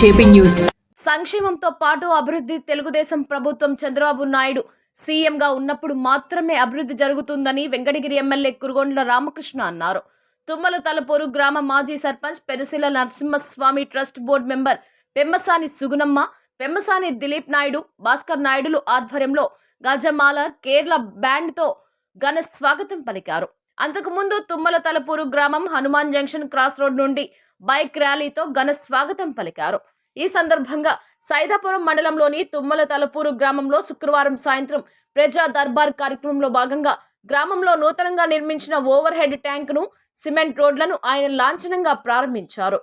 JP News. సంక్షేమంతో పాటు అభివృద్ధి తెలుగుదేశం ప్రభుత్వం చంద్రబాబు నాయుడు సీఎంగా ఉన్నప్పుడు మాత్రమే అభివృద్ధి జరుగుతుందని వెంకటగిరి ఎమ్మెల్యే కురుగొండ్ల రామకృష్ణ అన్నారు. తుమ్మల తలపూరు గ్రామ మాజీ sarpanch Perusila Narasimhaswamy trust board member Pemmasani Sugunamma, Pemmasani Dilip Naidu, Bhaskar నాయుడులు ఆధ్వర్యంలో గజమాల కేరళ బ్యాండ్తో ఘన స్వాగతం పలికారు. అంతకుముందు తుమ్మల తలపూరు గ్రామం హనుమాన్ జంక్షన్ క్రాస్ రోడ్ నుండి బైక్ ర్యాలీతో ఘన స్వాగతం పలికారు. ఈ సందర్భంగా సైదాపురం మండలంలోని తుమ్మల తలపూరు గ్రామంలో శుక్రవారం సాయంత్రం ప్రజా దర్బార్ కార్యక్రమంలో భాగంగా గ్రామంలో నూతనంగా నిర్మించిన ఓవర్ హెడ్ ట్యాంకును, సిమెంట్ రోడ్లను ఆయన లాంఛనంగా ప్రారంభించారు.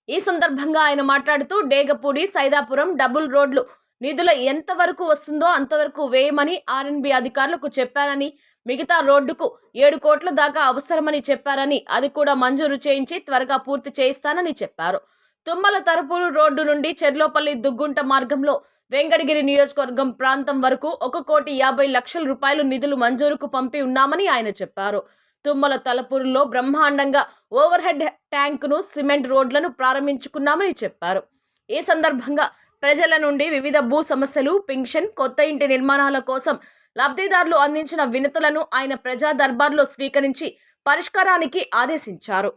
ఈ సందర్భంగా ఆయన మాట్లాడుతూ డేగపూడి సైదాపురం డబుల్ రోడ్లు నిధుల ఎంతవరకు వస్తుందో అంతవరకు వేయమని ఆర్ఎన్బి అధికారులకు చెప్పానని, మిగతా రోడ్డుకు 7 కోట్ల దాకా అవసరమని చెప్పారని, అది కూడా మంజూరు చేయించి త్వరగా పూర్తి చేయిస్తానని చెప్పారు. తుమ్మల తలపూరు రోడ్డు నుండి చెర్లోపల్లి దుగ్గుంట మార్గంలో వెంకటగిరి నియోజకవర్గం ప్రాంతం వరకు 1,50,00,000 రూపాయలు నిధులు మంజూరుకు పంపి ఉన్నామని ఆయన చెప్పారు. తుమ్మల తలపూరులో బ్రహ్మాండంగా ఓవర్ హెడ్ ట్యాంకును, సిమెంట్ రోడ్లను ప్రారంభించుకున్నామని చెప్పారు. ఈ సందర్భంగా ప్రజల నుండి వివిధ భూ సమస్యలు, పింఛన్, కొత్త ఇంటి నిర్మాణాల కోసం లబ్ధిదారులు అందించిన వినతులను ఆయన ప్రజా దర్బార్లో స్వీకరించి పరిష్కారానికి ఆదేశించారు.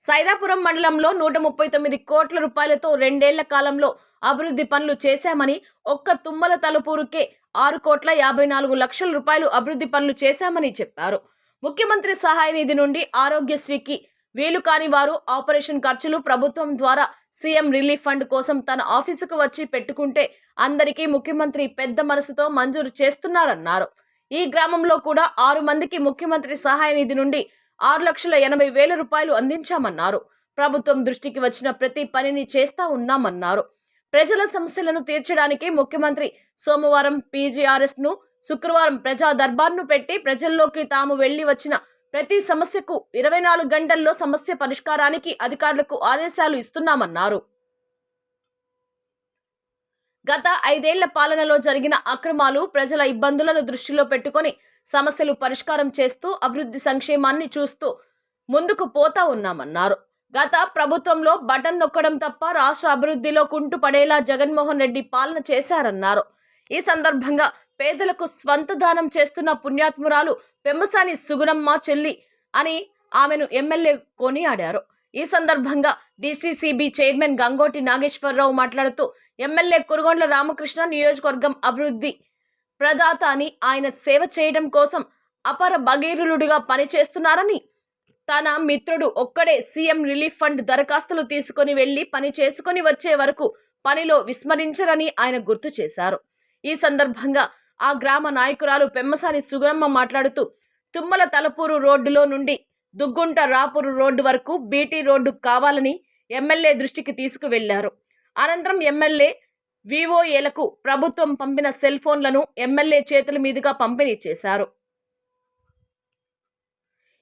సైదాపురం మండలంలో 139 కోట్ల రూపాయలతో 2 ఏళ్ల కాలంలో అభివృద్ధి పనులు చేశామని, ఒక్క తుమ్మల తలపూరుకే 6,54,00,000 రూపాయలు అభివృద్ధి పనులు చేశామని చెప్పారు. ముఖ్యమంత్రి సహాయ నిధి నుండి ఆరోగ్యశ్రీకి వీలు కాని వారు ఆపరేషన్ ఖర్చులు ప్రభుత్వం ద్వారా సీఎం రిలీఫ్ ఫండ్ కోసం తన ఆఫీసుకు వచ్చి పెట్టుకుంటే అందరికీ ముఖ్యమంత్రి పెద్ద మనసుతో మంజూరు చేస్తున్నారన్నారు. ఈ గ్రామంలో కూడా 6 మందికి ముఖ్యమంత్రి సహాయ నిధి నుండి 6,80,000 రూపాయలు అందించామన్నారు. ప్రభుత్వం దృష్టికి వచ్చిన ప్రతి పనిని చేస్తా ఉన్నామన్నారు. ప్రజల సమస్యలను తీర్చడానికి ముఖ్యమంత్రి సోమవారం పీజీఆర్ఎస్ను, శుక్రవారం ప్రజా దర్బార్ను పెట్టి ప్రజల్లోకి తాము వెళ్లి వచ్చిన ప్రతి సమస్యకు 24 గంటల్లో సమస్య పరిష్కారానికి అధికారులకు ఆదేశాలు ఇస్తున్నామన్నారు. గత 5 ఏళ్ల పాలనలో జరిగిన అక్రమాలు, ప్రజల ఇబ్బందులను దృష్టిలో పెట్టుకొని సమస్యలు పరిష్కారం చేస్తూ అభివృద్ధి సంక్షేమాన్ని చూస్తూ ముందుకు పోతా ఉన్నామన్నారు. గత ప్రభుత్వంలో బటన్ నొక్కడం తప్ప రాష్ట్ర అభివృద్ధిలో కుంటు పడేలా జగన్మోహన్ రెడ్డి పాలన చేశారన్నారు. ఈ సందర్భంగా పేదలకు స్వంత దానం చేస్తున్న పుణ్యాత్మురాలు పెమ్మసాని సుగుణమ్మ చెల్లి అని ఆమెను ఎమ్మెల్యే కొనియాడారు. ఈ సందర్భంగా డీసీసీబీ చైర్మన్ గంగోటి నాగేశ్వరరావు మాట్లాడుతూ ఎమ్మెల్యే కురుగొండ్ల రామకృష్ణ నియోజకవర్గం అభివృద్ధి ప్రదాత అని, ఆయన సేవ చేయడం కోసం అపర భగీరథుడిగా పనిచేస్తున్నారని, తన మిత్రుడు ఒక్కడే సీఎం రిలీఫ్ ఫండ్ దరఖాస్తులు తీసుకొని వెళ్లి పని చేసుకొని వచ్చే వరకు పనిలో విస్మరించరని ఆయన గుర్తు చేశారు. ఈ సందర్భంగా ఆ గ్రామ నాయకురాలు పెమ్మసాని సుగుణమ్మ మాట్లాడుతూ తుమ్మల తలపూరు రోడ్డులో నుండి దుగ్గుంట రాపూరు రోడ్డు వరకు బీటీ రోడ్డు కావాలని ఎమ్మెల్యే దృష్టికి తీసుకువెళ్లారు. అనంతరం ఎమ్మెల్యే వివోఏలకు ప్రభుత్వం పంపిన సెల్ ఫోన్లను ఎమ్మెల్యే చేతుల మీదుగా పంపిణీ చేశారు.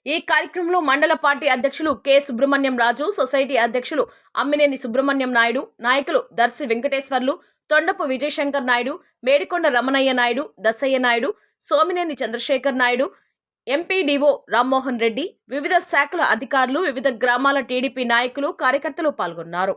ఈ కార్యక్రమంలో మండల పార్టీ అధ్యక్షులు కె సుబ్రహ్మణ్యం రాజు, సొసైటీ అధ్యక్షులు అమ్మినేని సుబ్రహ్మణ్యం నాయుడు, నాయకులు దర్శి వెంకటేశ్వర్లు, తొండపు విజయశంకర్ నాయుడు, మేడికొండ రమణయ్య నాయుడు, దసయ్య నాయుడు, సోమినేని చంద్రశేఖర్ నాయుడు, ఎంపీడీఓ రామ్మోహన్ రెడ్డి, వివిధ శాఖల అధికారులు, వివిధ గ్రామాల టీడీపీ నాయకులు, కార్యకర్తలు పాల్గొన్నారు.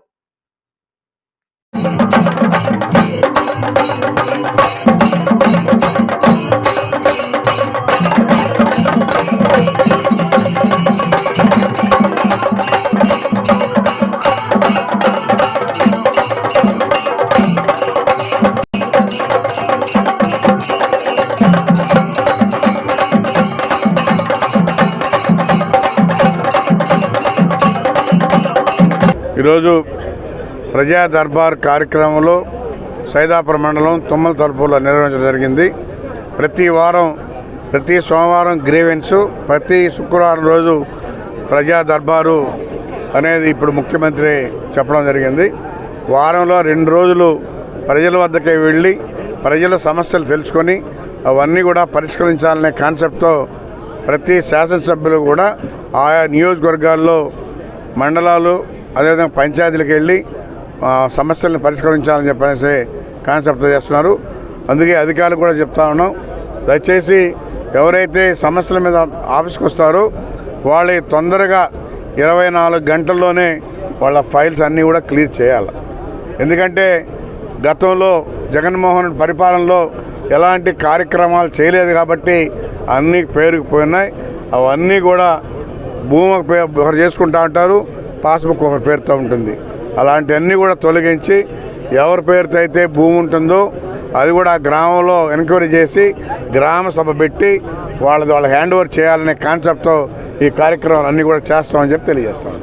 ఈరోజు ప్రజా దర్బార్ కార్యక్రమంలో సైదాపురం మండలం తుమ్మల తలపూరులో నిర్వహించడం జరిగింది. ప్రతి సోమవారం గ్రీవెన్స్, ప్రతి శుక్రవారం రోజు ప్రజా దర్బారు అనేది ఇప్పుడు ముఖ్యమంత్రి చెప్పడం జరిగింది. వారంలో 2 రోజులు ప్రజల వద్దకే వెళ్ళి ప్రజల సమస్యలు తెలుసుకొని అవన్నీ కూడా పరిష్కరించాలనే కాన్సెప్ట్తో ప్రతి శాసనసభ్యులు కూడా ఆయా నియోజకవర్గాల్లో, మండలాలు, అదేవిధంగా పంచాయతీలకు వెళ్ళి సమస్యలను పరిష్కరించాలని చెప్పేసి కాన్సెప్ట్తో చేస్తున్నారు. అందుకే అధికారులు కూడా చెప్తా ఉన్నాం, దయచేసి ఎవరైతే సమస్యల మీద ఆఫీస్కి వస్తారో వాళ్ళ తొందరగా 24 గంటల్లోనే వాళ్ళ ఫైల్స్ అన్నీ కూడా క్లియర్ చేయాలి. ఎందుకంటే గతంలో జగన్మోహన్ రెడ్డి పరిపాలనలో ఎలాంటి కార్యక్రమాలు చేయలేదు కాబట్టి అన్నీ పేరుకుపోయినాయి. అవన్నీ కూడా భూమి ఒకరు చేసుకుంటూ ఉంటారు, పాస్బుక్ ఒకరి పేరుతో ఉంటుంది. అలాంటివన్నీ కూడా తొలగించి ఎవరి పేరుతో అయితే భూమి ఉంటుందో అది కూడా ఆ గ్రామంలో ఎంక్వైరీ చేసి గ్రామ సభ పెట్టి వాళ్ళ హ్యాండ్ ఓవర్ చేయాలనే కాన్సెప్ట్తో ఈ కార్యక్రమాలు అన్నీ కూడా చేస్తామని చెప్పి తెలియజేస్తాం.